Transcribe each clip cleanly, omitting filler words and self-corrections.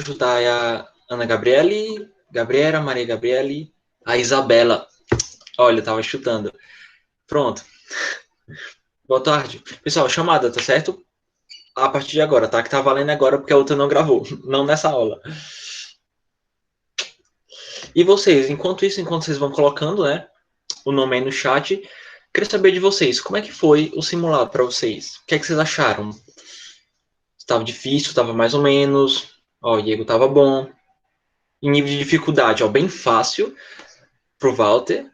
chutar a Ana Gabriele, Gabriela, Maria Gabriele, a Isabela. Olha, eu tava chutando. Pronto. Boa tarde. Pessoal, chamada, tá certo? A partir de agora, tá? Que tá valendo agora porque a outra não gravou. Não nessa aula. E vocês, enquanto vocês vão colocando, né, o nome aí no chat, queria saber de vocês, como é que foi o simulado para vocês? O que é que vocês acharam? Estava difícil, estava mais ou menos? Ó, o Diego estava bom. Em nível de dificuldade, ó, bem fácil pro Walter.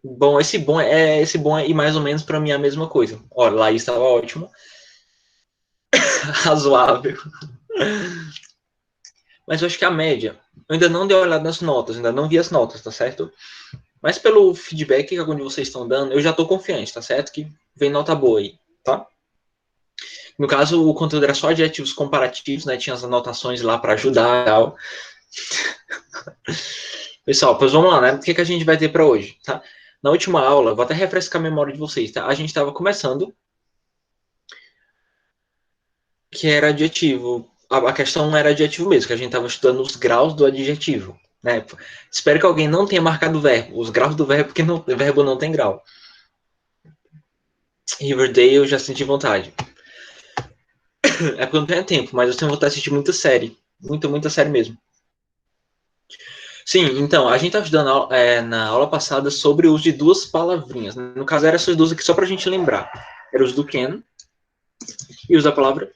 Bom, esse bom é e mais ou menos para mim é a mesma coisa. Ó, Laís estava ótimo. Razoável. Mas eu acho que a média, eu ainda não dei uma olhada nas notas, ainda não vi as notas, tá certo? Mas pelo feedback que algum de vocês estão dando, eu já estou confiante, tá certo? Que vem nota boa aí, tá? No caso, o conteúdo era só adjetivos comparativos, né? Tinha as anotações lá para ajudar e tal. Pessoal, pois vamos lá, né? O que a gente vai ter para hoje, tá? Na última aula, vou até refrescar a memória de vocês, tá? A gente estava começando, que era adjetivo. A questão era adjetivo mesmo, que a gente estava estudando os graus do adjetivo, né? Espero que alguém não tenha marcado o verbo, os graus do verbo, porque o verbo não tem grau. Riverdale, eu já senti vontade. É porque eu não tenho tempo, mas eu tenho vontade de assistir muita série. Muita série mesmo. Sim, então, a gente estava estudando na aula passada sobre o uso de duas palavrinhas. No caso, eram essas duas aqui só para a gente lembrar. Era o uso do can e o uso da palavra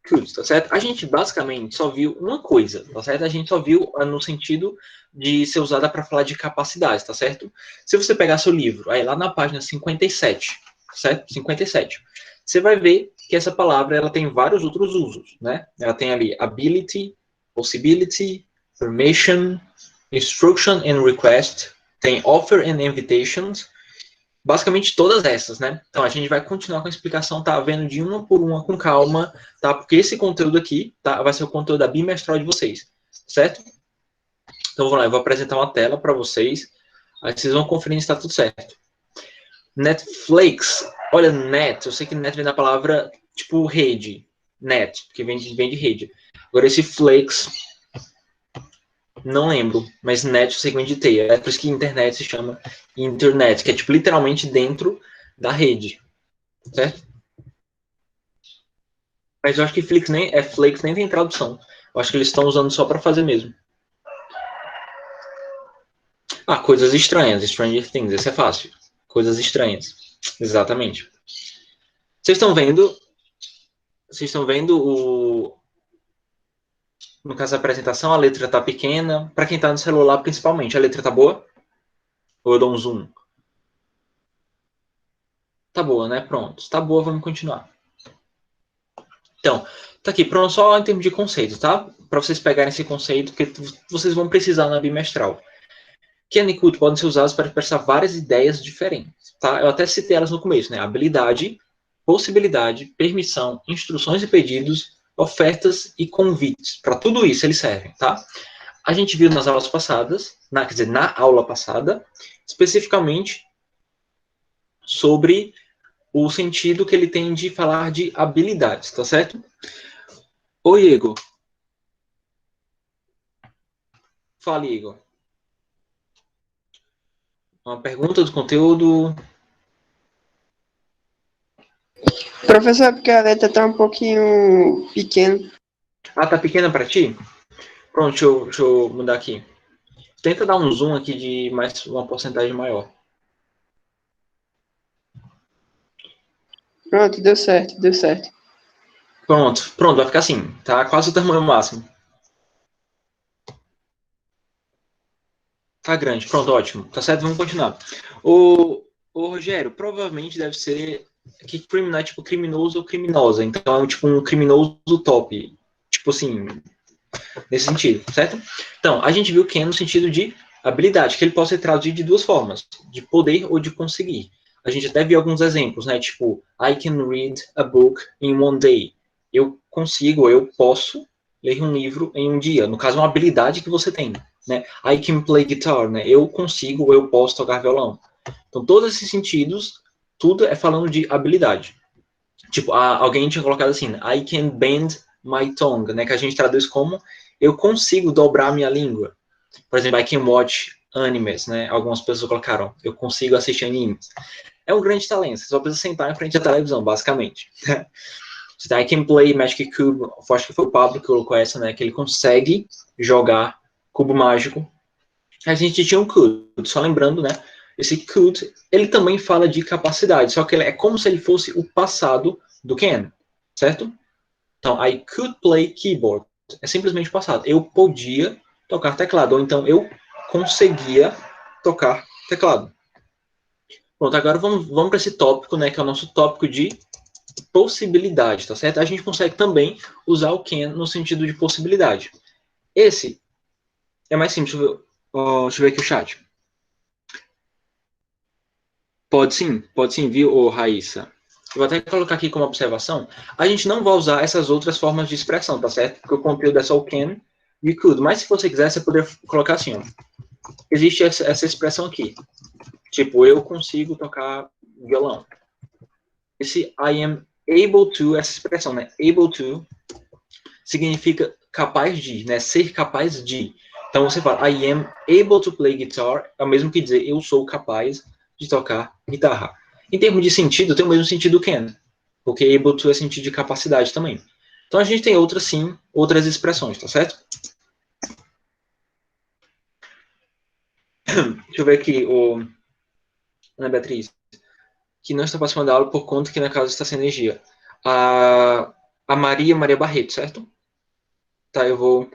could, tá certo? A gente basicamente só viu uma coisa, tá certo? A gente só viu no sentido de ser usada para falar de capacidades, tá certo? Se você pegar seu livro, aí lá na página 57, certo? 57, você vai ver que essa palavra ela tem vários outros usos, né? Ela tem ali ability, possibility, permission, instruction and request, tem offer and invitations, basicamente todas essas, né? Então a gente vai continuar com a explicação, tá vendo de uma por uma com calma, tá? Porque esse conteúdo aqui, tá? Vai ser o conteúdo da bimestral de vocês, certo? Então vamos lá, eu vou apresentar uma tela para vocês, aí vocês vão conferir se está tudo certo. Netflix, olha, net, eu sei que net vem da palavra tipo rede, net, que vem de rede. Agora esse flex, não lembro, mas net eu sei que vem de teia. É por isso que internet se chama internet, que é tipo literalmente dentro da rede, certo? Mas eu acho que Flix nem tem tradução. Eu acho que eles estão usando só para fazer mesmo. Ah, coisas estranhas, Stranger Things, esse é fácil. Coisas estranhas. Exatamente. Vocês estão vendo no caso da apresentação, a letra tá pequena. Para quem tá no celular, principalmente, a letra tá boa? Ou eu dou um zoom? Tá boa, né? Pronto. Tá boa, vamos continuar. Então, tá aqui, pronto, só em termos de conceito, tá? Para vocês pegarem esse conceito, que vocês vão precisar na bimestral. Can e could podem ser usados para expressar várias ideias diferentes, tá? Eu até citei elas no começo, né? Habilidade, possibilidade, permissão, instruções e pedidos, ofertas e convites. Para tudo isso eles servem, tá? A gente viu nas aulas passadas, na aula passada, especificamente sobre o sentido que ele tem de falar de habilidades, tá certo? Oi, Igor. Fala, Igor. Uma pergunta do conteúdo? Professor, porque a letra tá um pouquinho pequena. Ah, tá pequena para ti? Pronto, deixa eu mudar aqui. Tenta dar um zoom aqui de mais uma porcentagem maior. Pronto, deu certo, deu certo. Pronto, vai ficar assim. Tá quase o tamanho máximo. Tá grande, pronto, ótimo. Tá certo, vamos continuar. O Rogério, provavelmente deve ser que criminal, tipo criminoso ou criminosa. Então é tipo um criminoso top. Tipo assim, nesse sentido, certo? Então, a gente viu que é no sentido de habilidade, que ele pode ser traduzido de duas formas, de poder ou de conseguir. A gente até viu alguns exemplos, né? Tipo, I can read a book in one day. Eu consigo, eu posso ler um livro em um dia. No caso, é uma habilidade que você tem, né? I can play guitar, né? Eu consigo, eu posso tocar violão. Então, todos esses sentidos, tudo é falando de habilidade. Tipo, alguém tinha colocado assim, I can bend my tongue, né? Que a gente traduz como eu consigo dobrar a minha língua. Por exemplo, I can watch animes, né? Algumas pessoas colocaram, eu consigo assistir animes. É um grande talento, você só precisa sentar em frente à televisão, basicamente. I can play Magic Cube, acho que foi o Pablo que colocou essa, né? Que ele consegue jogar cubo mágico. A gente tinha um could, só lembrando, né? Esse could, ele também fala de capacidade, só que ele é como se ele fosse o passado do can, certo? Então, I could play keyboard. É simplesmente o passado. Eu podia tocar teclado, ou então eu conseguia tocar teclado. Pronto, agora vamos para esse tópico, né? Que é o nosso tópico de possibilidade, tá certo? A gente consegue também usar o can no sentido de possibilidade. Esse é mais simples. Deixa eu ver aqui o chat. Pode sim, viu, ô Raíssa? Eu vou até colocar aqui como observação. A gente não vai usar essas outras formas de expressão, tá certo? Porque o conteúdo é só o can e o could. Mas se você quiser, você poderia colocar assim, ó. Existe essa expressão aqui. Tipo, eu consigo tocar violão. Esse I am able to, essa expressão, né? Able to significa capaz de, né? Ser capaz de. Então você fala I am able to play guitar, é o mesmo que dizer eu sou capaz de tocar guitarra. Em termos de sentido, tem o mesmo sentido can, porque able to é sentido de capacidade também. Então a gente tem outras sim, outras expressões, tá certo? Deixa eu ver aqui, Ana Beatriz, que não está participando da aula por conta que na casa está sem energia. A Maria Barreto, certo? Tá, eu vou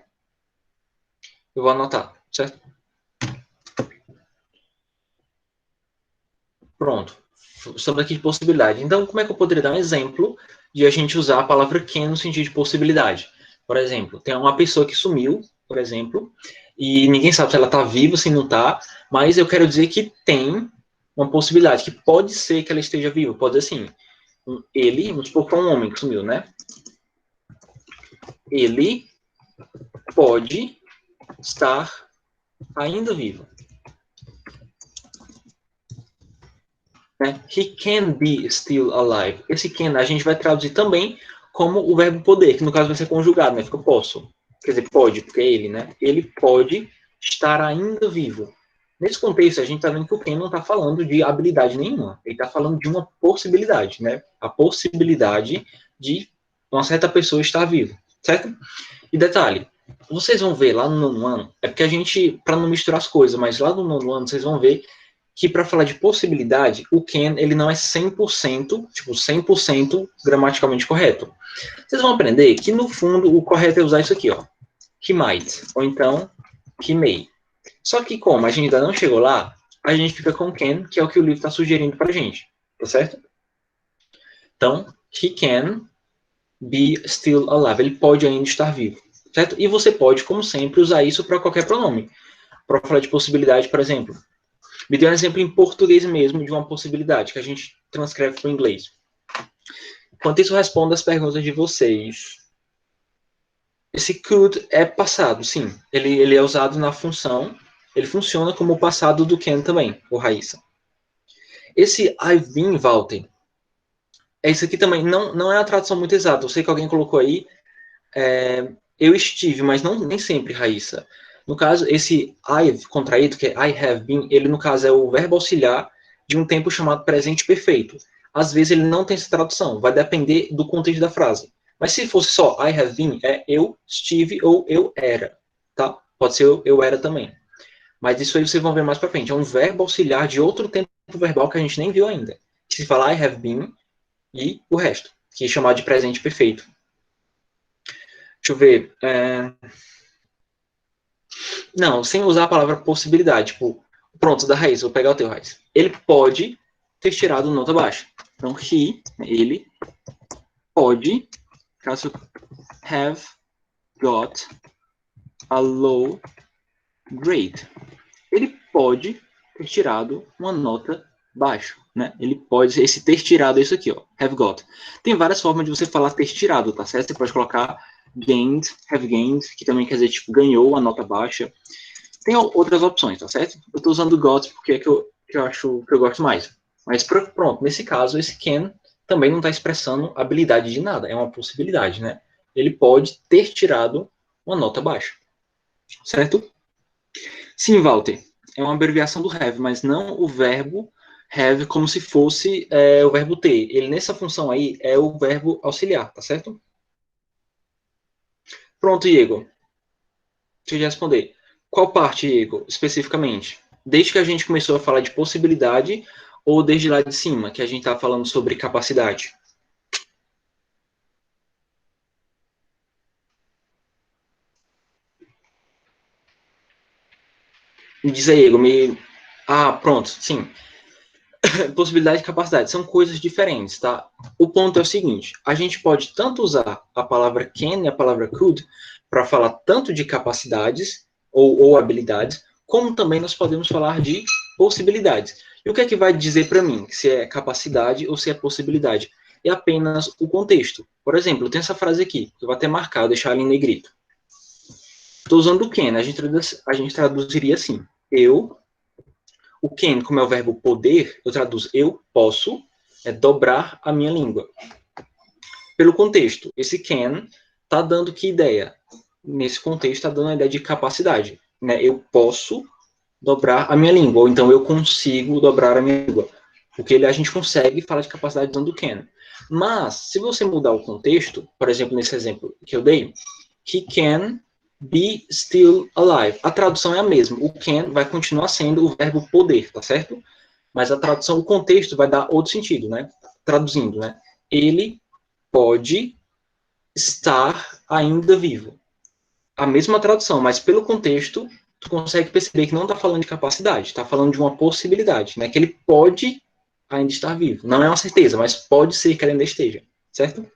anotar, certo? Pronto. Estamos aqui de possibilidade. Então, como é que eu poderia dar um exemplo de a gente usar a palavra can no sentido de possibilidade? Por exemplo, tem uma pessoa que sumiu, por exemplo, e ninguém sabe se ela está viva, se não está, mas eu quero dizer que tem uma possibilidade, que pode ser que ela esteja viva. Pode ser assim, ele, vamos supor que foi um homem que sumiu, né? Ele pode estar ainda vivo. Né? He can be still alive. Esse can a gente vai traduzir também como o verbo poder, que no caso vai ser conjugado, né? Fica posso. Quer dizer, pode, porque é ele, né? Ele pode estar ainda vivo. Nesse contexto, a gente está vendo que o can não está falando de habilidade nenhuma. Ele está falando de uma possibilidade, né? A possibilidade de uma certa pessoa estar viva, certo? E detalhe, vocês vão ver lá no nono ano, é porque a gente, para não misturar as coisas, mas lá no nono ano vocês vão ver que para falar de possibilidade, o can ele não é 100%, tipo 100% gramaticalmente correto. Vocês vão aprender que no fundo o correto é usar isso aqui, ó, he might, ou então he may. Só que como a gente ainda não chegou lá, a gente fica com can, que é o que o livro está sugerindo para a gente, tá certo? Então, he can be still alive, ele pode ainda estar vivo, certo? E você pode, como sempre, usar isso para qualquer pronome. Para falar de possibilidade, por exemplo, me dê um exemplo em português mesmo de uma possibilidade que a gente transcreve para o inglês. Enquanto isso, respondo as perguntas de vocês. Esse could é passado, sim. Ele é usado na função. Ele funciona como o passado do can também, o Raíssa. Esse I've been, Walter, isso aqui também não é uma tradução muito exata. Eu sei que alguém colocou aí eu estive, mas nem sempre, Raíssa. No caso, esse I've contraído, que é I have been, ele no caso é o verbo auxiliar de um tempo chamado presente perfeito. Às vezes ele não tem essa tradução, vai depender do contexto da frase. Mas se fosse só I have been, é eu estive ou eu era, tá? Pode ser eu era também. Mas isso aí vocês vão ver mais pra frente. É um verbo auxiliar de outro tempo verbal que a gente nem viu ainda. Que se fala I have been e o resto, que é chamado de presente perfeito. Deixa eu ver. Não, sem usar a palavra possibilidade. Tipo, pronto, da raiz, vou pegar o teu raiz. Ele pode ter tirado nota baixa. Então, ele pode, caso have got a low grade. Ele pode ter tirado uma nota baixa, né? Ele pode, esse ter tirado é isso aqui, ó, have got. Tem várias formas de você falar ter tirado, tá certo? Você pode colocar gained, have gained, que também quer dizer, tipo, ganhou a nota baixa. Tem outras opções, tá certo? Eu tô usando got porque é que eu acho que eu gosto mais. Mas pronto, nesse caso, esse can também não está expressando habilidade de nada, é uma possibilidade, né? Ele pode ter tirado uma nota baixa. Certo? Sim, Walter. É uma abreviação do have, mas não o verbo have como se fosse o verbo ter. Ele, nessa função aí, é o verbo auxiliar, tá certo? Pronto, Igor. Deixa eu responder. Qual parte, Igor, especificamente? Desde que a gente começou a falar de possibilidade ou desde lá de cima, que a gente está falando sobre capacidade? Me diz aí, Igor. Pronto, sim. Possibilidade e capacidade são coisas diferentes, tá? O ponto é o seguinte, a gente pode tanto usar a palavra can e a palavra could para falar tanto de capacidades ou habilidades, como também nós podemos falar de possibilidades. E o que é que vai dizer para mim se é capacidade ou se é possibilidade? É apenas o contexto. Por exemplo, eu tenho essa frase aqui, eu vou até marcar, deixar ela em negrito. Estou usando o can, a gente traduziria assim, o can, como é o verbo poder, eu traduzo eu posso dobrar a minha língua. Pelo contexto, esse can está dando que ideia? Nesse contexto, está dando a ideia de capacidade. Né? Eu posso dobrar a minha língua, ou então eu consigo dobrar a minha língua. Porque a gente consegue falar de capacidade usando o can. Mas, se você mudar o contexto, por exemplo, nesse exemplo que eu dei, he can be still alive. A tradução é a mesma. O can vai continuar sendo o verbo poder, tá certo? Mas a tradução, o contexto vai dar outro sentido, né? Traduzindo, né? Ele pode estar ainda vivo. A mesma tradução, mas pelo contexto, tu consegue perceber que não está falando de capacidade, está falando de uma possibilidade, né? Que ele pode ainda estar vivo. Não é uma certeza, mas pode ser que ele ainda esteja, certo?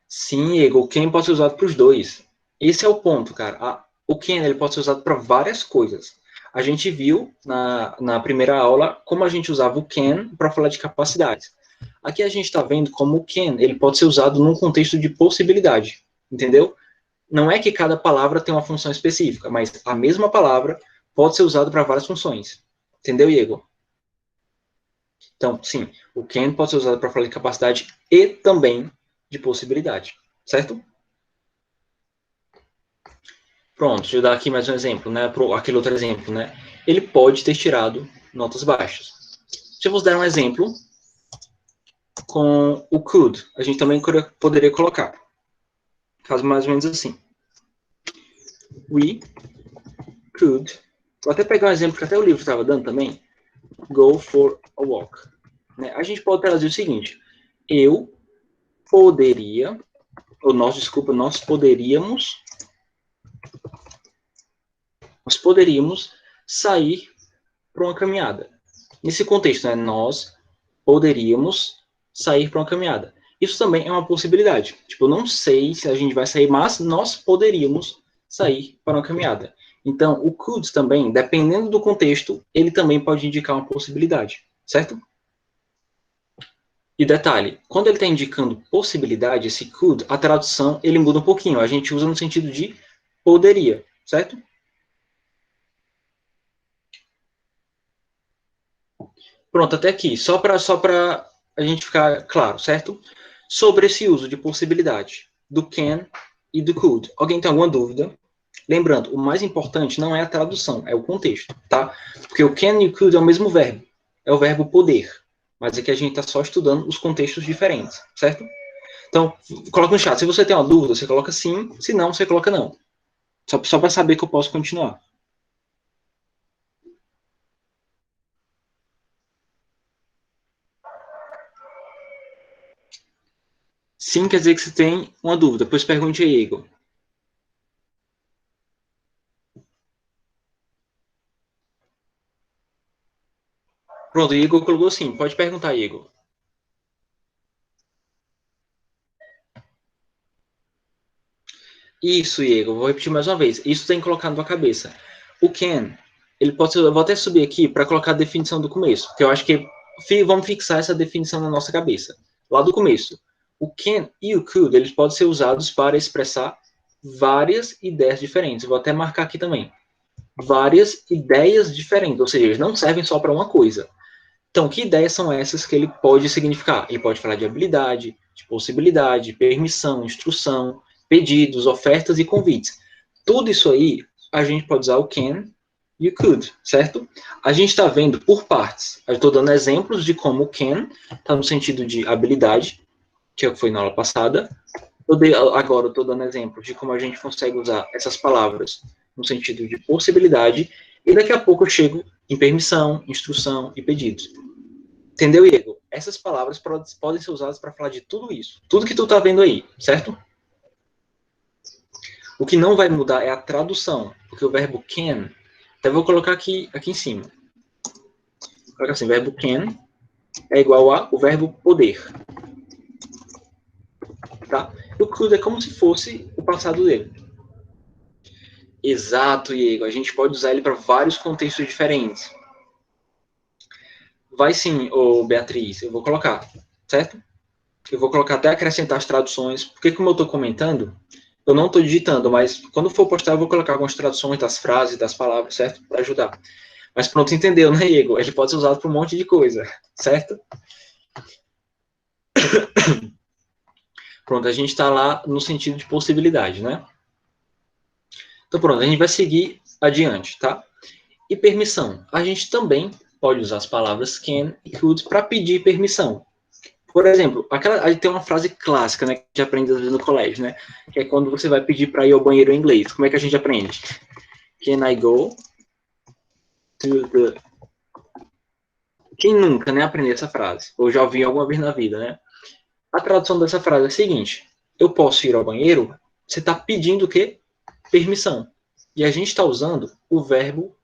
Sim, Igor, o can pode ser usado para os dois. Esse é o ponto, cara. O can ele pode ser usado para várias coisas. A gente viu na primeira aula como a gente usava o can para falar de capacidades. Aqui a gente está vendo como o can ele pode ser usado num contexto de possibilidade, entendeu? Não é que cada palavra tem uma função específica, mas a mesma palavra pode ser usada para várias funções. Entendeu, Igor? Então, sim, o can pode ser usado para falar de capacidade e também de possibilidade, certo? Pronto, deixa eu dar aqui mais um exemplo, né? Aquele outro exemplo, né? Ele pode ter tirado notas baixas. Deixa eu vos dar um exemplo com o could. A gente também poderia colocar. Faz mais ou menos assim. We could. Vou até pegar um exemplo que até o livro estava dando também. Go for a walk. Né? A gente pode traduzir o seguinte. Eu poderia, ou nós poderíamos sair para uma caminhada. Nesse contexto, né, nós poderíamos sair para uma caminhada. Isso também é uma possibilidade. Tipo, eu não sei se a gente vai sair, mas nós poderíamos sair para uma caminhada. Então, o could também, dependendo do contexto, ele também pode indicar uma possibilidade, certo? E detalhe, quando ele está indicando possibilidade, esse could, a tradução, ele muda um pouquinho. A gente usa no sentido de poderia, certo? Pronto, até aqui. Só para a gente ficar claro, certo? Sobre esse uso de possibilidade do can e do could. Alguém tem alguma dúvida? Lembrando, o mais importante não é a tradução, é o contexto, tá? Porque o can e o could é o mesmo verbo. É o verbo poder. Mas aqui a gente está só estudando os contextos diferentes, certo? Então, coloca no chat. Se você tem uma dúvida, você coloca sim. Se não, você coloca não. Só para saber que eu posso continuar. Sim quer dizer que você tem uma dúvida. Pois pergunte aí, Igor. Pronto, Igor colocou sim. Pode perguntar, Igor. Isso, Igor. Vou repetir mais uma vez. Isso tem que colocar na tua cabeça. O can, ele pode ser... Eu vou até subir aqui para colocar a definição do começo, porque eu acho que vamos fixar essa definição na nossa cabeça. Lá do começo. O can e o could, eles podem ser usados para expressar várias ideias diferentes. Eu vou até marcar aqui também. Várias ideias diferentes, ou seja, eles não servem só para uma coisa. Então, que ideias são essas que ele pode significar? Ele pode falar de habilidade, de possibilidade, permissão, instrução, pedidos, ofertas e convites. Tudo isso aí, a gente pode usar o can e o could, certo? A gente está vendo por partes. Eu estou dando exemplos de como o can está no sentido de habilidade, que é o que foi na aula passada. Agora eu estou dando exemplos de como a gente consegue usar essas palavras no sentido de possibilidade, e daqui a pouco eu chego em permissão, instrução e pedidos. Entendeu, Diego? Essas palavras podem ser usadas para falar de tudo isso. Tudo que tu está vendo aí, certo? O que não vai mudar é a tradução, porque o verbo can, até vou colocar aqui em cima. Vou colocar assim, o verbo can é igual a o verbo poder. Tá? O could é como se fosse o passado dele. Exato, Diego. A gente pode usar ele para vários contextos diferentes. Vai sim, ô Beatriz, eu vou colocar, certo? Eu vou colocar até acrescentar as traduções, porque como eu estou comentando, eu não estou digitando, mas quando for postar eu vou colocar algumas traduções das frases, das palavras, certo? Para ajudar. Mas pronto, entendeu, né, Diego? Ele pode ser usado para um monte de coisa, certo? Pronto, a gente está lá no sentido de possibilidade, né? Então pronto, a gente vai seguir adiante, tá? E permissão. A gente também pode usar as palavras can e could para pedir permissão. Por exemplo, aí tem uma frase clássica, né, que a gente aprende às vezes no colégio, né, que é quando você vai pedir para ir ao banheiro em inglês. Como é que a gente aprende? Can I go to the... Quem nunca, né, aprendeu essa frase? Ou já ouviu alguma vez na vida, né? A tradução dessa frase é a seguinte: eu posso ir ao banheiro? Você está pedindo o quê? Permissão. E a gente está usando o verbo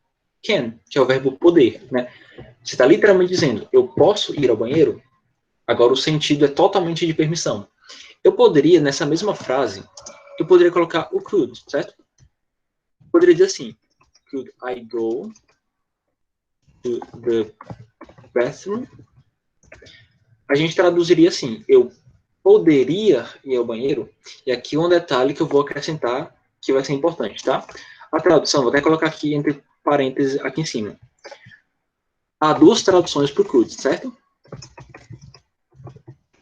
can, que é o verbo poder, né? Você está literalmente dizendo, eu posso ir ao banheiro? Agora o sentido é totalmente de permissão. Eu poderia, nessa mesma frase, eu poderia colocar o could, certo? Eu poderia dizer assim, could I go to the bathroom? A gente traduziria assim, eu poderia ir ao banheiro, e aqui um detalhe que eu vou acrescentar, que vai ser importante, tá? A tradução, vou até colocar aqui entre parênteses aqui em cima. Há duas traduções para o could, certo?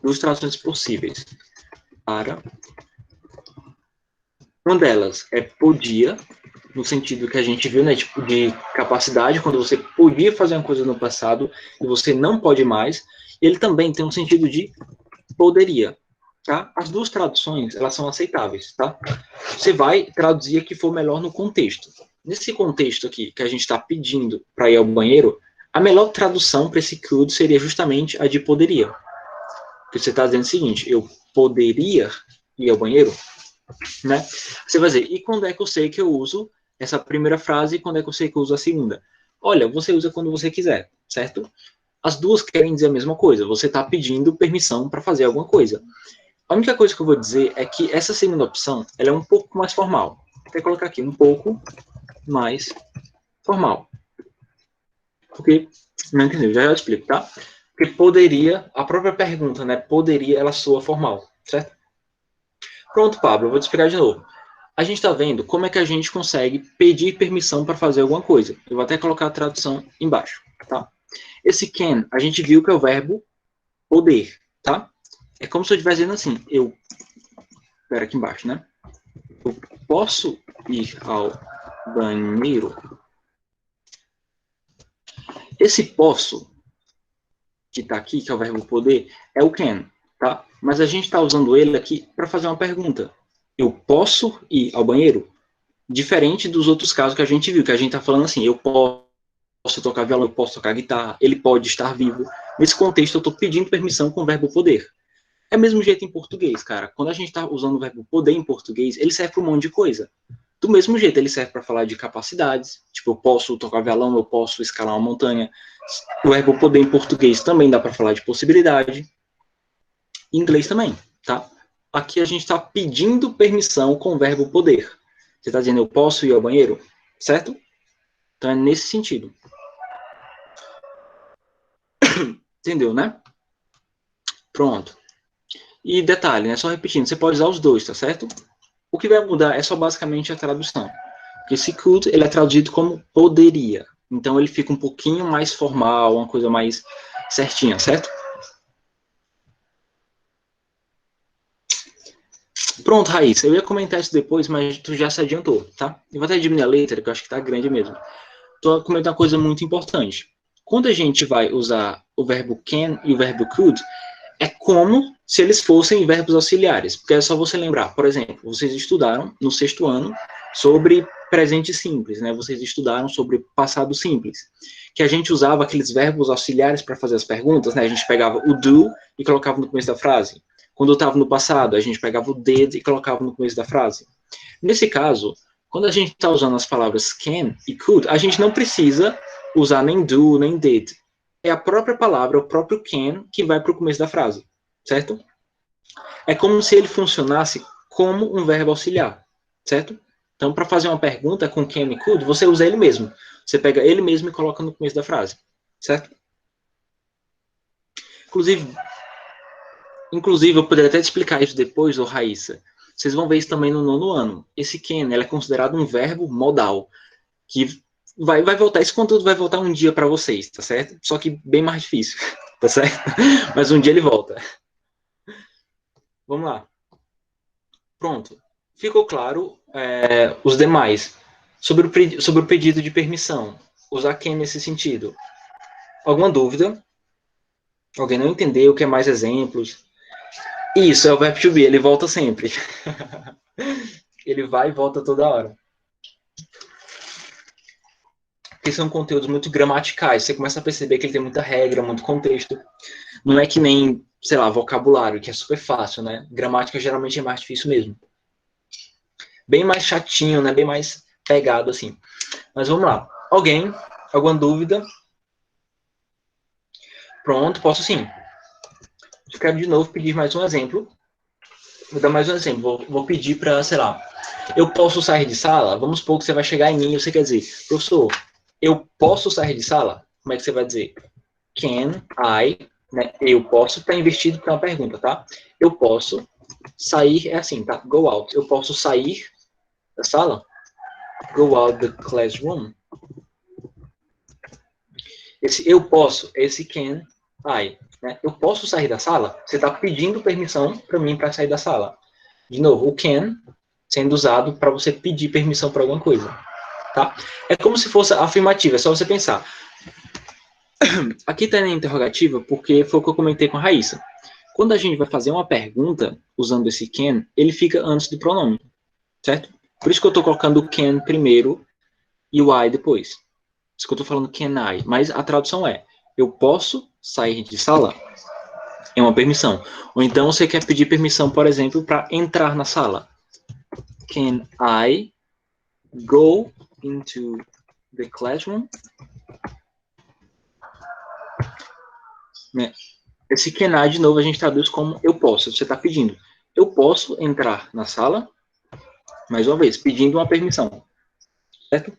Duas traduções possíveis. Uma delas é podia, no sentido que a gente viu, né, tipo de capacidade, quando você podia fazer uma coisa no passado e você não pode mais. Ele também tem um sentido de poderia, tá? As duas traduções, elas são aceitáveis, tá? Você vai traduzir a que for melhor no contexto. Nesse contexto aqui, que a gente está pedindo para ir ao banheiro, a melhor tradução para esse could seria justamente a de poderia. Porque você está dizendo o seguinte, eu poderia ir ao banheiro? Né? Você vai dizer, e quando é que eu sei que eu uso essa primeira frase e quando é que eu sei que eu uso a segunda? Olha, você usa quando você quiser, certo? As duas querem dizer a mesma coisa. Você está pedindo permissão para fazer alguma coisa. A única coisa que eu vou dizer é que essa segunda opção, ela é um pouco mais formal. Vou até colocar aqui, um pouco mais formal. Porque, não entendeu, já explico, tá? Porque poderia, a própria pergunta, né? Poderia, ela soa formal, certo? Pronto, Pablo, eu vou te explicar de novo. A gente está vendo como é que a gente consegue pedir permissão para fazer alguma coisa. Eu vou até colocar a tradução embaixo, tá? Esse can, a gente viu que é o verbo poder, tá? É como se eu estivesse dizendo assim, espera aqui embaixo, né? Eu posso ir ao banheiro? Esse posso, que está aqui, que é o verbo poder, é o can, tá? Mas a gente está usando ele aqui para fazer uma pergunta. Eu posso ir ao banheiro? Diferente dos outros casos que a gente viu, que a gente está falando assim, eu posso tocar violão, eu posso tocar guitarra, ele pode estar vivo. Nesse contexto, eu estou pedindo permissão com o verbo poder. É o mesmo jeito em português, cara. Quando a gente está usando o verbo poder em português, ele serve para um monte de coisa. Do mesmo jeito, ele serve para falar de capacidades. Tipo, eu posso tocar violão, eu posso escalar uma montanha. O verbo poder em português também dá para falar de possibilidade. Em inglês também, tá? Aqui a gente está pedindo permissão com o verbo poder. Você está dizendo, eu posso ir ao banheiro? Certo? Então é nesse sentido. Entendeu, né? Pronto. E detalhe, né? Só repetindo, você pode usar os dois, tá certo? O que vai mudar é só basicamente a tradução. Porque esse could, ele é traduzido como poderia. Então ele fica um pouquinho mais formal, uma coisa mais certinha, certo? Pronto, Raíssa, eu ia comentar isso depois, mas tu já se adiantou, tá? Eu vou até diminuir a letra, que eu acho que tá grande mesmo. Tô comentando uma coisa muito importante. Quando a gente vai usar o verbo can e o verbo could, é como se eles fossem verbos auxiliares, porque é só você lembrar. Por exemplo, vocês estudaram no 6º ano sobre presente simples, né? Vocês estudaram sobre passado simples, que a gente usava aqueles verbos auxiliares para fazer as perguntas, né? A gente pegava o do e colocava no começo da frase. Quando eu estava no passado, a gente pegava o did e colocava no começo da frase. Nesse caso, quando a gente está usando as palavras can e could, a gente não precisa usar nem do, nem did. É a própria palavra, o próprio can, que vai para o começo da frase, certo? É como se ele funcionasse como um verbo auxiliar, certo? Então, para fazer uma pergunta com can e could, você usa ele mesmo. Você pega ele mesmo e coloca no começo da frase, certo? Inclusive, eu poderia até te explicar isso depois, ô Raíssa. Vocês vão ver isso também no 9º ano. Esse can, ele é considerado um verbo modal, que vai voltar, esse conteúdo vai voltar um dia para vocês, tá certo? Só que bem mais difícil, tá certo? Mas um dia ele volta. Vamos lá. Pronto. Ficou claro os demais. Sobre o pedido de permissão. Usar can nesse sentido. Alguma dúvida? Alguém não entendeu? Quer mais exemplos? Isso, é o verbo to be, ele volta sempre. Ele vai e volta toda hora. Porque são conteúdos muito gramaticais. Você começa a perceber que ele tem muita regra, muito contexto. Não é que nem, sei lá, vocabulário, que é super fácil, né? Gramática geralmente é mais difícil mesmo. Bem mais chatinho, né? Bem mais pegado, assim. Mas vamos lá. Alguém? Alguma dúvida? Pronto, posso sim. Eu quero de novo pedir mais um exemplo. Vou dar mais um exemplo. Vou pedir para, sei lá, eu posso sair de sala? Vamos supor que você vai chegar em mim e você quer dizer, professor, eu posso sair de sala? Como é que você vai dizer? Can I, né? Eu posso, está investido para uma pergunta, tá? Eu posso sair, é assim, tá? Go out. Eu posso sair da sala? Go out the classroom. Esse eu posso, esse can I. Né? Eu posso sair da sala? Você está pedindo permissão para mim para sair da sala. De novo, o can sendo usado para você pedir permissão para alguma coisa. Tá? É como se fosse afirmativa, é só você pensar. Aqui está na interrogativa porque foi o que eu comentei com a Raíssa. Quando a gente vai fazer uma pergunta usando esse can, ele fica antes do pronome, certo? Por isso que eu estou colocando o can primeiro e o I depois. Por isso que eu estou falando can I. Mas a tradução é, eu posso sair de sala? É uma permissão. Ou então você quer pedir permissão, por exemplo, para entrar na sala. Can I go into the classroom? Esse can I, de novo, a gente traduz como eu posso. Você está pedindo. Eu posso entrar na sala? Mais uma vez, pedindo uma permissão. Certo?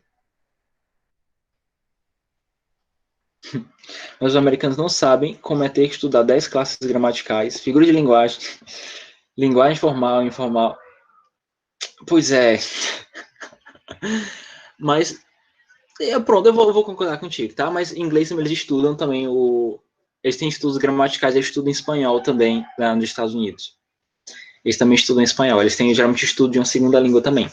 Mas os americanos não sabem como é ter que estudar 10 classes gramaticais, figura de linguagem, linguagem formal, informal. Pois é. Mas, pronto, eu vou concordar contigo, tá? Mas em inglês eles estudam também eles têm estudos gramaticais, eles estudam espanhol também lá nos Estados Unidos. Eles também estudam espanhol, eles têm geralmente estudo de uma segunda língua também.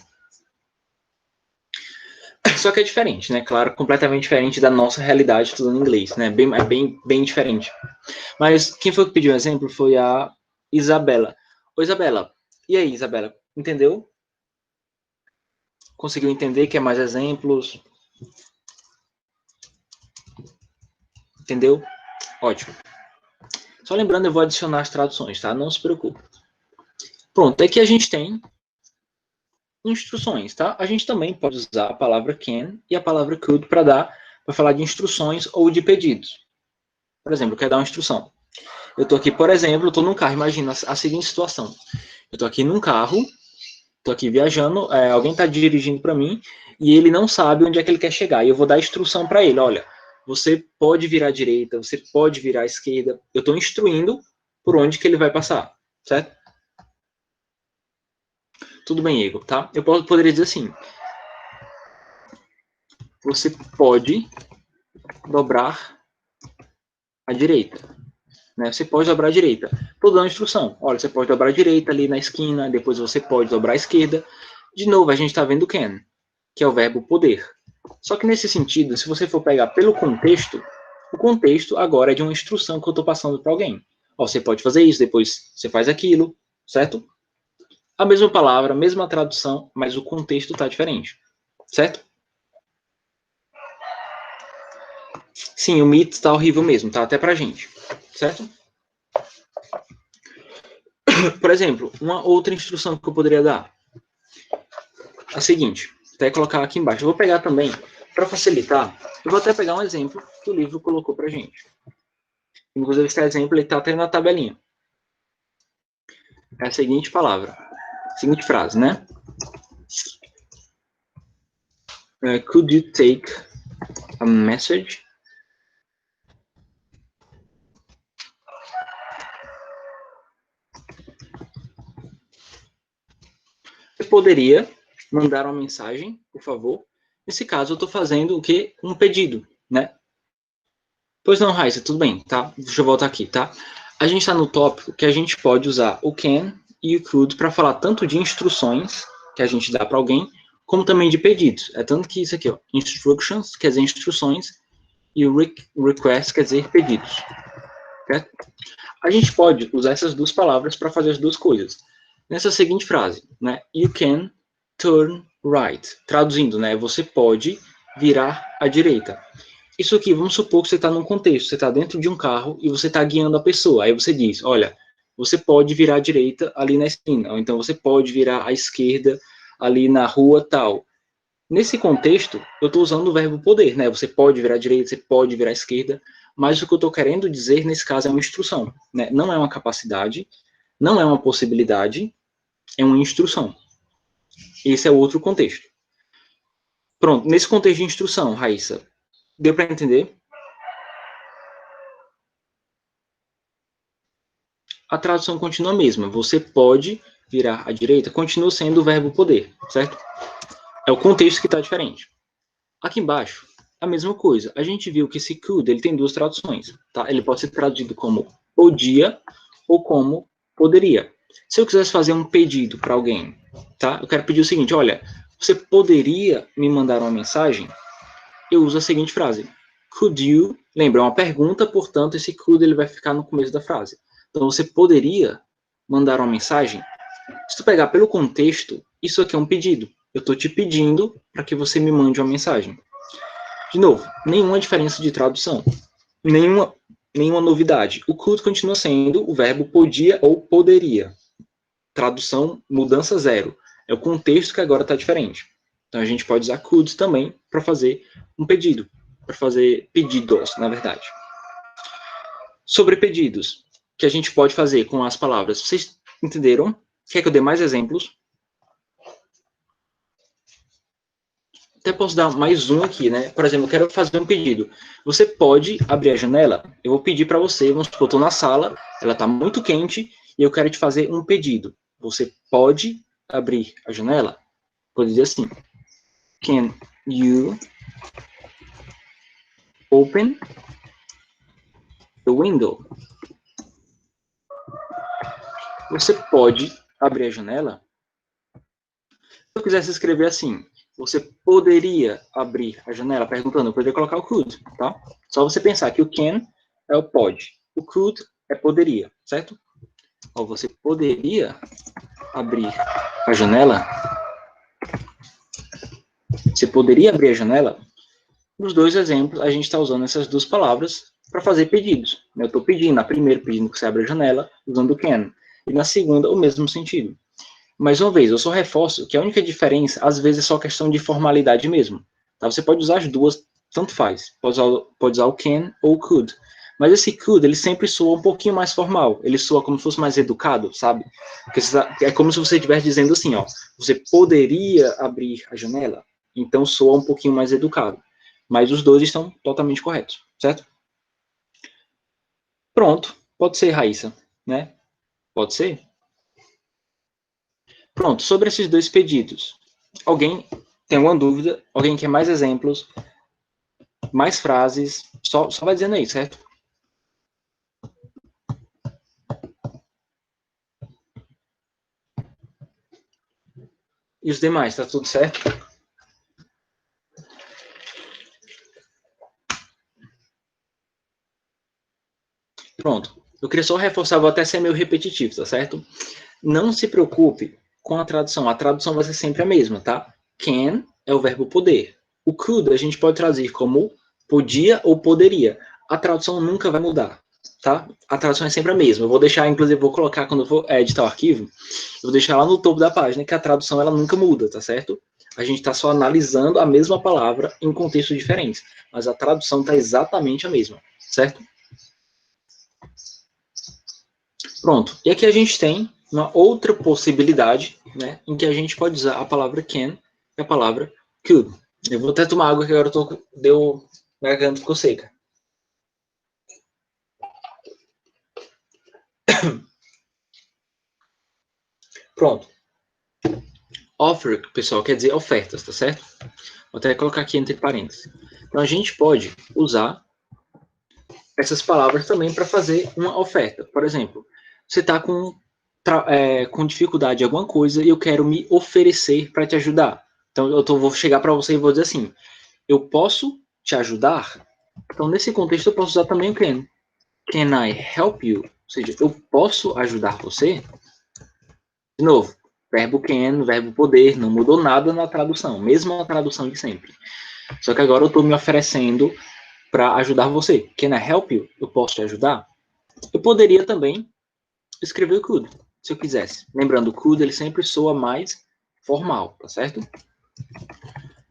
Só que é diferente, né? Claro, completamente diferente da nossa realidade estudando inglês, né? Bem diferente. Mas quem foi que pediu um exemplo foi a Isabela. Ô, Isabela, e aí, Isabela? Entendeu? Conseguiu entender? Quer mais exemplos? Entendeu? Ótimo. Só lembrando, eu vou adicionar as traduções, tá? Não se preocupe. Pronto, aqui a gente tem instruções, tá? A gente também pode usar a palavra can e a palavra could para falar de instruções ou de pedidos. Por exemplo, eu quero dar uma instrução. Eu estou aqui, por exemplo, estou num carro, imagina a seguinte situação. Eu estou aqui num carro, estou aqui viajando, alguém está dirigindo para mim e ele não sabe onde é que ele quer chegar. E eu vou dar instrução para ele, olha, você pode virar à direita, você pode virar à esquerda. Eu estou instruindo por onde que ele vai passar, certo? Tudo bem, Igor, tá? Eu poderia dizer assim, você pode dobrar à direita. né? Você pode dobrar à direita. Estou dando instrução. Olha, você pode dobrar à direita ali na esquina, depois você pode dobrar à esquerda. De novo, a gente está vendo can, que é o verbo poder. Só que nesse sentido, se você for pegar pelo contexto, o contexto agora é de uma instrução que eu estou passando para alguém. Ó, você pode fazer isso, depois você faz aquilo, certo? A mesma palavra, a mesma tradução, mas o contexto está diferente, certo? Sim, o Meet está horrível mesmo, tá até pra gente, certo? Por exemplo, uma outra instrução que eu poderia dar é a seguinte, até colocar aqui embaixo. Eu vou pegar também, para facilitar, eu vou até pegar um exemplo que o livro colocou pra gente. Inclusive, esse exemplo está até na tabelinha. É a seguinte palavra, seguinte frase, né? Could you take a message? Você poderia mandar uma mensagem, por favor? Nesse caso, eu estou fazendo o quê? Um pedido, né? Pois não, Raíssa, tudo bem, tá? Deixa eu voltar aqui, tá? A gente está no tópico que a gente pode usar o can e o could para falar tanto de instruções que a gente dá para alguém, como também de pedidos. É tanto que isso aqui, ó, instructions, quer dizer instruções, e o request quer dizer pedidos. Certo? A gente pode usar essas duas palavras para fazer as duas coisas. Nessa seguinte frase, né? You can turn right. Traduzindo, né? Você pode virar à direita. Isso aqui, vamos supor que você está num contexto, você está dentro de um carro e você está guiando a pessoa. Aí você diz, olha, você pode virar à direita ali na esquina, ou então você pode virar à esquerda ali na rua tal. Nesse contexto, eu estou usando o verbo poder, né? Você pode virar à direita, você pode virar à esquerda, mas o que eu estou querendo dizer nesse caso é uma instrução, né? Não é uma capacidade, não é uma possibilidade, é uma instrução. Esse é o outro contexto. Pronto, nesse contexto de instrução, Raíssa, deu para entender? A tradução continua a mesma. Você pode virar à direita, continua sendo o verbo poder, certo? É o contexto que está diferente. Aqui embaixo, a mesma coisa. A gente viu que esse could, ele tem duas traduções, tá? Ele pode ser traduzido como podia ou como poderia. Se eu quisesse fazer um pedido para alguém, tá? Eu quero pedir o seguinte, olha, você poderia me mandar uma mensagem? Eu uso a seguinte frase. Could you? Lembra, é uma pergunta, portanto, esse could ele vai ficar no começo da frase. Então, você poderia mandar uma mensagem? Se tu pegar pelo contexto, isso aqui é um pedido. Eu estou te pedindo para que você me mande uma mensagem. De novo, nenhuma diferença de tradução. Nenhuma novidade. O could continua sendo o verbo podia ou poderia. Tradução, mudança zero. É o contexto que agora está diferente. Então, a gente pode usar could também para fazer um pedido. Para fazer pedidos, na verdade. Sobre pedidos, que a gente pode fazer com as palavras. Vocês entenderam? Quer que eu dê mais exemplos? Até posso dar mais um aqui, né? Por exemplo, eu quero fazer um pedido. Você pode abrir a janela? Eu vou pedir para você, vamos supor, eu estou na sala, ela está muito quente, e eu quero te fazer um pedido. Você pode abrir a janela? Pode dizer assim. Can you open the window? Você pode abrir a janela? Se eu quisesse escrever assim, você poderia abrir a janela? Perguntando, eu poderia colocar o could, tá? Só você pensar que o can é o pode. O could é poderia, certo? Ou você poderia abrir a janela? Você poderia abrir a janela? Nos dois exemplos, a gente está usando essas duas palavras para fazer pedidos. Eu estou pedindo, na primeira, pedindo que você abra a janela, usando o can. E na segunda, o mesmo sentido. Mais uma vez, eu só reforço que a única diferença, às vezes, é só questão de formalidade mesmo. Tá? Você pode usar as duas, tanto faz. Pode usar o can ou o could. Mas esse could, ele sempre soa um pouquinho mais formal. Ele soa como se fosse mais educado, sabe? Porque é como se você estivesse dizendo assim, ó. Você poderia abrir a janela? Então soa um pouquinho mais educado. Mas os dois estão totalmente corretos, certo? Pronto. Pode ser, Raíssa, né? Pode ser? Pronto, sobre esses dois pedidos. Alguém tem alguma dúvida? Alguém quer mais exemplos? Mais frases? Só vai dizendo aí, certo? E os demais, tá tudo certo? Pronto. Eu queria só reforçar, vou até ser meio repetitivo, tá certo? Não se preocupe com a tradução. A tradução vai ser sempre a mesma, tá? Can é o verbo poder. O could a gente pode traduzir como podia ou poderia. A tradução nunca vai mudar, tá? A tradução é sempre a mesma. Eu vou deixar, inclusive, vou colocar quando eu for editar o arquivo, eu vou deixar lá no topo da página que a tradução ela nunca muda, tá certo? A gente está só analisando a mesma palavra em contextos diferentes, mas a tradução está exatamente a mesma, certo? Pronto. E aqui a gente tem uma outra possibilidade, né, em que a gente pode usar a palavra can e a palavra could. Eu vou até tomar água que agora minha garganta ficou seca. Pronto. Offer, pessoal, quer dizer ofertas, tá certo? Vou até colocar aqui entre parênteses. Então a gente pode usar essas palavras também para fazer uma oferta. Por exemplo, você está com dificuldade em alguma coisa e eu quero me oferecer para te ajudar. Então vou chegar para você e vou dizer assim, eu posso te ajudar? Então nesse contexto eu posso usar também o can. Can I help you? Ou seja, eu posso ajudar você? De novo, verbo can, verbo poder, não mudou nada na tradução, mesmo a tradução de sempre. Só que agora eu estou me oferecendo para ajudar você. Can I help you? Eu posso te ajudar? Eu poderia também escrever o could, se eu quisesse. Lembrando, o could ele sempre soa mais formal, tá certo?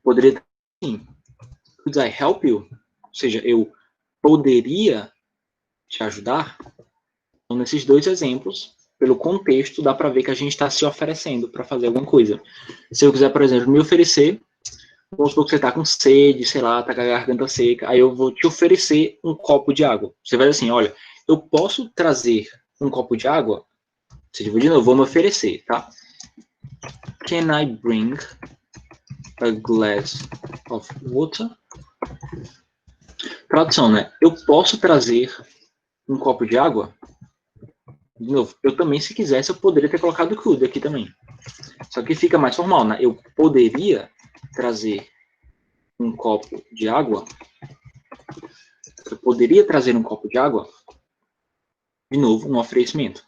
Poderia sim. Could I help you? Ou seja, eu poderia te ajudar? Então, nesses dois exemplos, pelo contexto, dá para ver que a gente está se oferecendo para fazer alguma coisa. Se eu quiser, por exemplo, me oferecer, vamos supor que você está com sede, sei lá, está com a garganta seca, aí eu vou te oferecer um copo de água. Você vai dizer assim, olha, eu posso trazer um copo de água? Você de novo, vou me oferecer, tá? Can I bring a glass of water? Tradução, né? Eu posso trazer um copo de água? De novo, eu também, se quisesse, eu poderia ter colocado could aqui também. Só que fica mais formal, né? Eu poderia trazer um copo de água? Eu poderia trazer um copo de água? De novo, um oferecimento.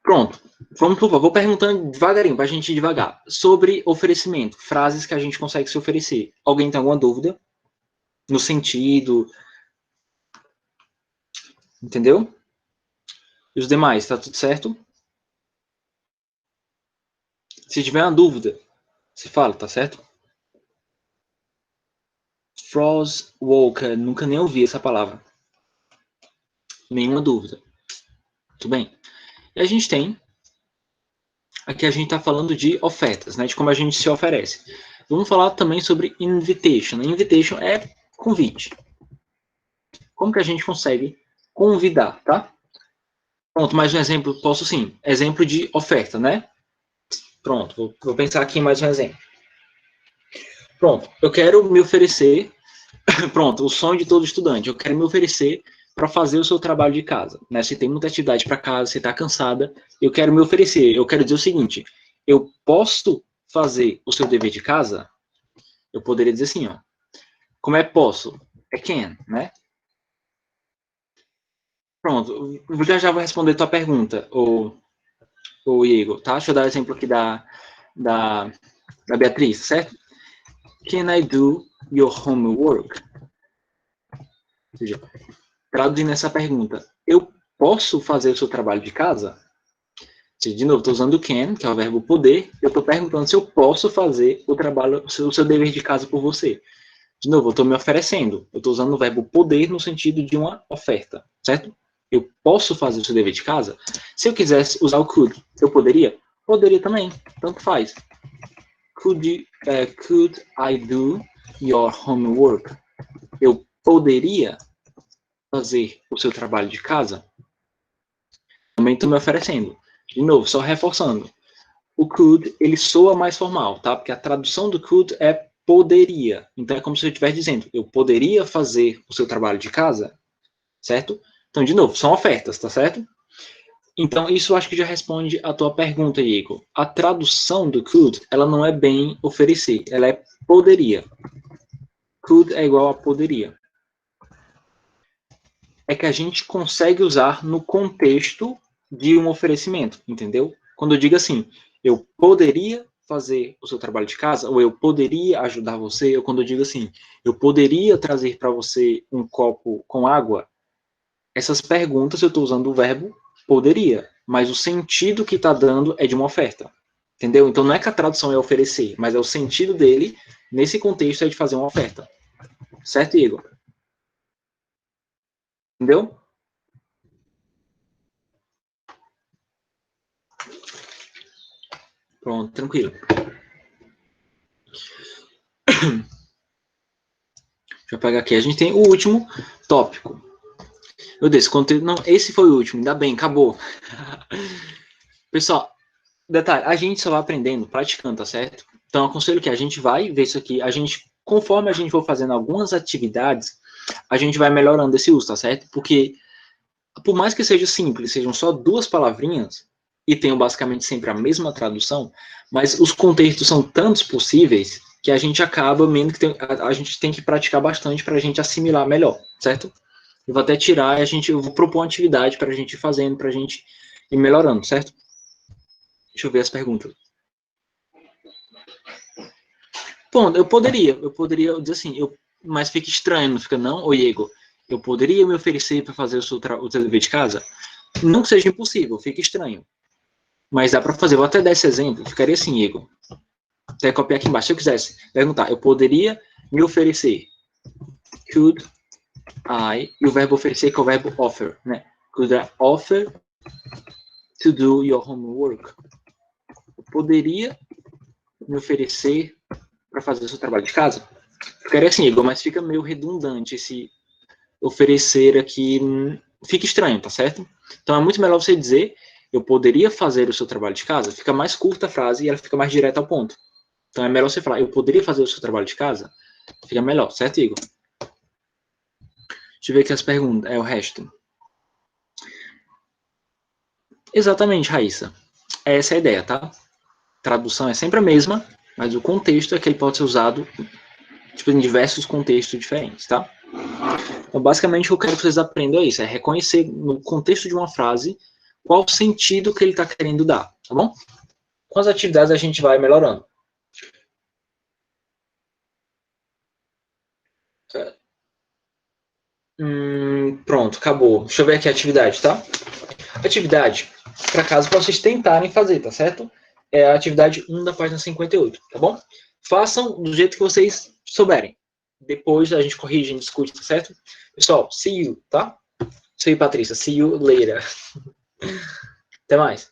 Pronto. Vou perguntando devagarinho, para a gente ir devagar. Sobre oferecimento, frases que a gente consegue se oferecer. Alguém tem alguma dúvida? No sentido... Entendeu? E os demais, tá tudo certo? Se tiver uma dúvida, você fala, tá certo? Frostwalker, nunca nem ouvi essa palavra. Nenhuma dúvida. Tudo bem. E a gente tem... Aqui a gente está falando de ofertas, né? De como a gente se oferece. Vamos falar também sobre invitation. Invitation é convite. Como que a gente consegue convidar, tá? Pronto, mais um exemplo. Posso sim. Exemplo de oferta, né? Pronto, vou pensar aqui em mais um exemplo. Pronto, eu quero me oferecer... Pronto, o sonho de todo estudante. Eu quero me oferecer para fazer o seu trabalho de casa. Né? Se tem muita atividade para casa, você está cansada, eu quero me oferecer. Eu quero dizer o seguinte, eu posso fazer o seu dever de casa? Eu poderia dizer assim, ó. Como é posso? É can, né? Pronto, já vou responder tua pergunta, o Igor, tá? Deixa eu dar o exemplo aqui da Beatriz, certo? Can I do your homework? Ou seja, traduzindo essa pergunta, eu posso fazer o seu trabalho de casa? De novo, estou usando o can, que é o verbo poder, eu estou perguntando se eu posso fazer o trabalho, o seu dever de casa por você. De novo, eu estou me oferecendo, eu estou usando o verbo poder no sentido de uma oferta, certo? Eu posso fazer o seu dever de casa? Se eu quisesse usar o could, eu poderia? Poderia também, tanto faz. Could I do your homework? Eu poderia fazer o seu trabalho de casa? Também estou me oferecendo. De novo, só reforçando. O could, ele soa mais formal, tá? Porque a tradução do could é poderia. Então é como se eu estivesse dizendo, eu poderia fazer o seu trabalho de casa, certo? Então, de novo, são ofertas, tá certo? Então, isso eu acho que já responde a tua pergunta, Igor. A tradução do could, ela não é bem oferecer, ela é poderia. Could é igual a poderia. É que a gente consegue usar no contexto de um oferecimento, entendeu? Quando eu digo assim, eu poderia fazer o seu trabalho de casa, ou eu poderia ajudar você, ou quando eu digo assim, eu poderia trazer para você um copo com água, essas perguntas eu estou usando o verbo poderia, mas o sentido que está dando é de uma oferta, entendeu? Então não é que a tradução é oferecer, mas é o sentido dele, nesse contexto, é de fazer uma oferta. Certo, Igor? Entendeu? Pronto, tranquilo. Deixa eu pegar aqui. A gente tem o último tópico. Meu Deus, conteúdo. Não, esse foi o último. Ainda bem, acabou. Pessoal, detalhe, a gente só vai aprendendo, praticando, tá certo? Então, aconselho que a gente vai ver isso aqui. A gente, conforme a gente for fazendo algumas atividades, a gente vai melhorando esse uso, tá certo? Porque, por mais que seja simples, sejam só 2 palavrinhas, e tenham basicamente sempre a mesma tradução, mas os contextos são tantos possíveis que a gente acaba menos que a gente tem que praticar bastante para a gente assimilar melhor, certo? Eu vou até tirar e eu vou propor uma atividade para a gente ir fazendo, para a gente ir melhorando, certo? Deixa eu ver as perguntas. Bom, eu poderia dizer assim, mas fica estranho, não fica não, ô Diego? Eu poderia me oferecer para fazer o seu dever de casa? Não que seja impossível, fica estranho. Mas dá para fazer, vou até dar esse exemplo, ficaria assim, Igor. Até copiar aqui embaixo, se eu quisesse perguntar, eu poderia me oferecer. Could I, e o verbo oferecer, que é o verbo offer, né? Could I offer to do your homework? Eu poderia me oferecer para fazer o seu trabalho de casa? Ficaria assim, Igor, mas fica meio redundante esse oferecer aqui, fica estranho, tá certo? Então é muito melhor você dizer, eu poderia fazer o seu trabalho de casa, fica mais curta a frase e ela fica mais direta ao ponto. Então é melhor você falar, eu poderia fazer o seu trabalho de casa? Fica melhor, certo, Igor? Deixa eu ver aqui as perguntas, o resto. Exatamente, Raíssa. Essa é a ideia, tá? Tradução é sempre a mesma, mas o contexto é que ele pode ser usado tipo, em diversos contextos diferentes, tá? Então, basicamente, o que eu quero que vocês aprendam é isso, é reconhecer no contexto de uma frase qual o sentido que ele está querendo dar, tá bom? Com as atividades a gente vai melhorando. Pronto, acabou. Deixa eu ver aqui a atividade, tá? Atividade, para caso para vocês tentarem fazer, tá certo? É a atividade 1 da página 58, tá bom? Façam do jeito que vocês souberem. Depois a gente corrige, a gente discute, tá certo? Pessoal, see you, tá? See you, Patrícia. See you later. Até mais.